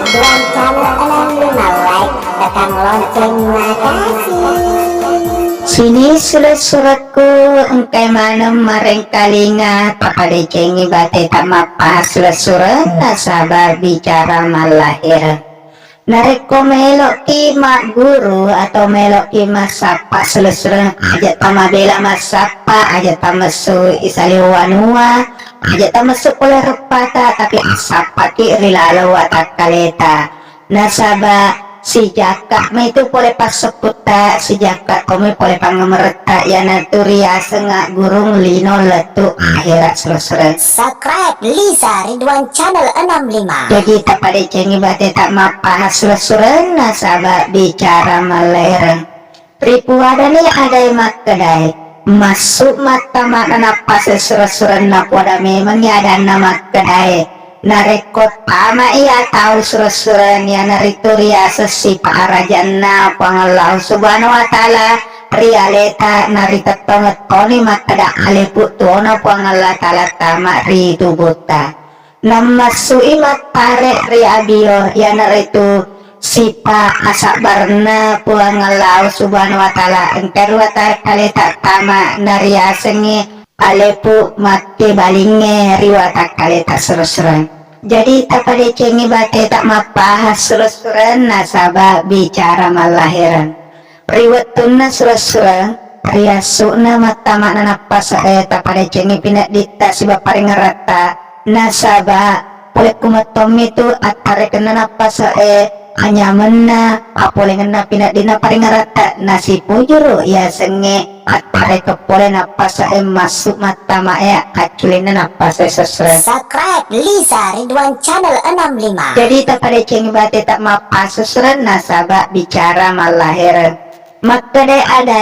Ridwan Channel 65 like tekan lonceng makasih. Sini surat-suratku engkai mana maring kalinga tapade cengi bate tak mapa surat nasabah bicara malahir. Nareko melok ki mak guru atau melok ki masapa selesai aja tama bela masapa aja tamesu isaliwanua aja tamesu oleh repata tapi asapa ki rilala watak kaleta nasaba si jaka me itu boleh paseputa si jaka kome boleh pangemerta ya naturia sengak gurung lino letu akhirat selesai. Subscribe Lisa Ridwan Channel 65. Jadi tak pada cengi bate tak mapa selesai nasabah bicara malereng. Ribu ada nih ada mak kedai masuk mata makan apa sesuatu nak pada memang ada nama kedai. Narekot tama ia tahu surat-surat ya narituria sesi paarajana pangalau subhanahu wa ta'ala rialeta narita tonget toni makada alepu tuona pangala ta'ala tama ritubuta nama sui matare riabio ya naritu sipa asabarna pangalau subhanahu wa ta'ala engkaru wa ta'ala kaleta tama nariasengi alepu makke balinge riwata kaleta surat-surat. Jadi tak pada cengi bate tak mapahas surat-surat nasabah bicara malahiran. Riwatuna surat-surat riasuna mata makna napa saya tak pada cengi pindah dita si baparing rata nasabah boleh kumatomi tu atare kena napa saya hanya mena apole ngena pindah dina paring rata nasi pujuru ya senge atare kepole napa saya masuk mata maya kaculina napa saya sesuai. Subscribe Lisa Ridwan Channel 65. Jadi tak pada cengi bate tak mapa sesuai nasabah bicara malahiran. Maka ada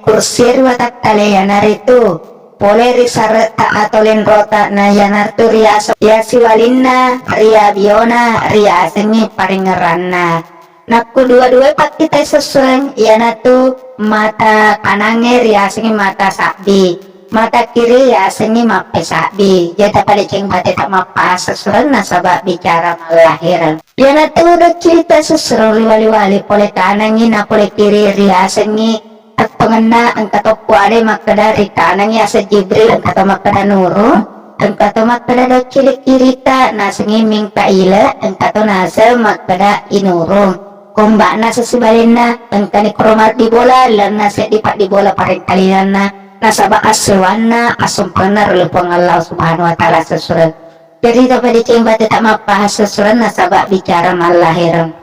kursi watak kalian itu boleh risareta atau lenrota na yanartu riaso ya siwalina ria biona ria seni paringerana naku dua-dua pak kita sesuai yanatu mata kanange ria seni mata sakbi mata kiri ya seni mape sakbi jadi pada ceng bate tak mapa sesuai nasabah bicara malahiran yanatu udah cerita sesuai wali-wali boleh kanangi na boleh kiri ria seni pengena engkau kuade maka dari kanan ya sejibril engkau maka nuru engkau maka do cilik kirita nasengi mingka ila engkau nasa maka inuru kombak nasa sebalina engkau ni kromat di bola lan nasa dipak di bola paring kaliana nasabak aswana asumpenar lupang Allah subhanahu wa ta'ala sesurat. Jadi dapat dicimbat tak mapa sesurat nasabak bicara malahiran.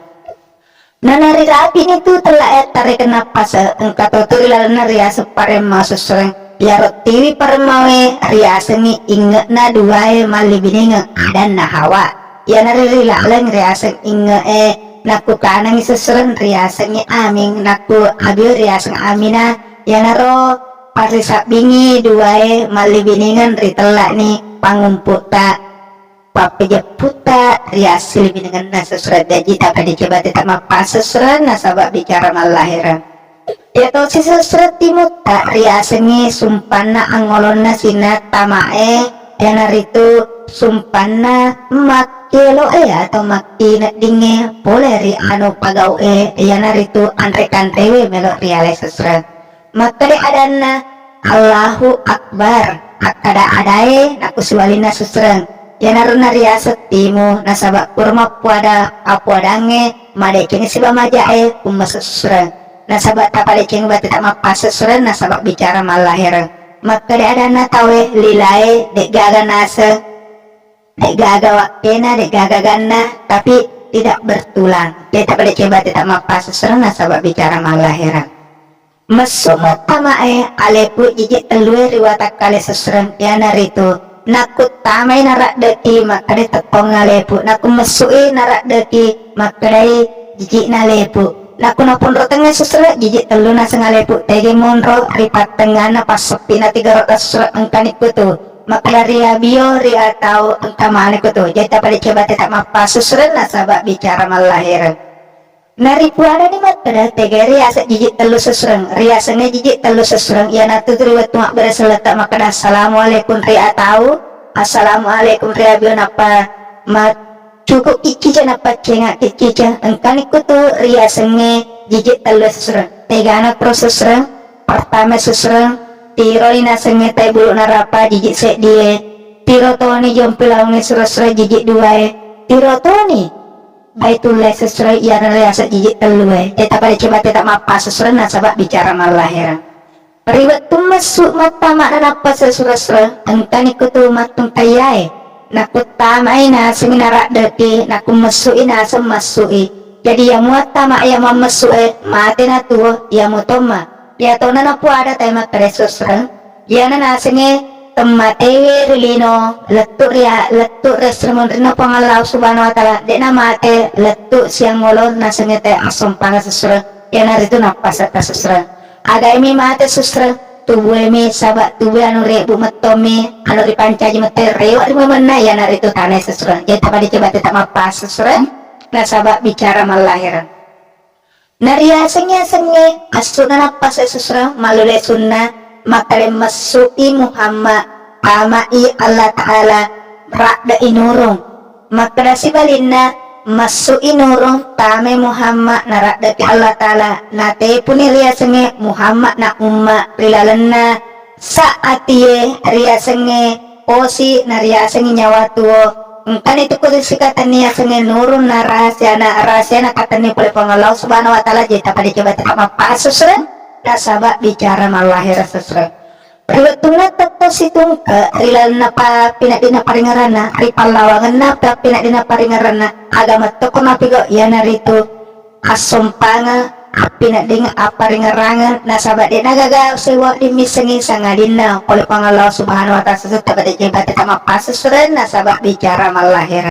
Nanari rapi itu telah tarik kenapa engkau tuh rilana ria separe masuk sereng ya rotiwi parmawe ria sengi inget na dua mali bininge dan na hawa ya nari rilalang ria seng inget naku kanang sesereng ria sengi aming naku abio ria seng amina ya naro parisak bingi dua mali biningan ritelak nih pangumpuk tak papeja puta riasil dengan nasa surat daji tak pada coba tidak mapa sesurat nasabak bicara malahiran ya tau si sesurat timut tak riasengi sumpana angolona sina tamae yang itu sumpana makelo atau makina dinge boleh ri anu pagau yang itu andre kantewe melok riale sesurat maka adana Allahu Akbar akada adae naku siwalina sesurat ya naruna riaset timu nasabak kurma puada apuadange made kini siba majae kumasesura nasabak tapale ceng bate tak mapa sesura nasabak bicara malahir maka ada na tawe lilae dek gaga nase dek gaga wakena dek gaga ganna tapi tidak bertulang dia tapale ceng bate tak mapa sesura nasabak bicara malahir mesum tamae alepu jijik telue riwatak kale sesura ya naritu nakut tamai narak deki makade tepong ngalepu naku mesui narak deki makade jijik nalepu naku napun rotengnya sesuai jijik telu nasa ngalepu tege monro ripat tengah na pas sepi na 300 surat engkaniku tu makada ria bio ria tau engkamaniku tu jadi pada coba tetap mapa susuran nasabak bicara malahir naripu ada ni makada tege ria jijik telu sesurang ria senge jijik telu sesurang ya natu riwat tuak bereselata makada assalamualaikum ria tau assalamualaikum ria bio napa mat cukup iki na pacengak iki engkani kutu ria senge jijik telu susra tegana prosesra pertama susra tiro ina senge tai bulu narapa jijik sek die tiro toni jompilaungi susra jijik dua tiro toni baitulah susra iya ria sek jijik telu tetap pada coba tetap mapa susra nasabak bicara malahira riwet tu masuk mata makna apa susra engkani kutu matung tayai naku tamai na seminarak deti naku mesui na semasui jadi yang muat tamak yang memasui mati na tuh yang mutoma ya tona na pu ada tema kresusra ya na senge temate rilino letuk resremun rino pangalau subhanahu wa ta'ala de na mate letuk siang ngolor na senge te asompanga susra ya na itu napas atas susra ada imi mate susra tubuh mi sahabat tubuh anu rebu metomi anu ripancaji mete rewa lima mana ya nari itu tanah sesuran kita pada coba tetap mapas sesuran nah sahabat bicara malahiran nari asengnya asuna napas sesuran malule sunnah makale masuki Muhammad amai Allah Ta'ala rakda inurung maka sibalina masuk inurung tame Muhammad narak dari Allah Ta'ala nate puni ria senge Muhammad na umma rilalena saatie ria senge osi na ria senge nyawa tuo kan itu kudu sikatan nia senge nurun na rahasia na katani oleh pengalau subhanahu wa ta'ala jeta pada coba tetap apa susren na sabak bicara malahir susren riwetuna tetap situng ke rilalena pa pinak dina paringarana ripalawangan na pa pinak dina paringarana agama toko mapigo ya naritu asompanga pinak dina aparingarangan na sabat dina gagal sewa dimisengi sangadina oleh pengalau subhanahu wa ta'ala sesuatu pada jebat tetap apa susren na sabak bicara malahir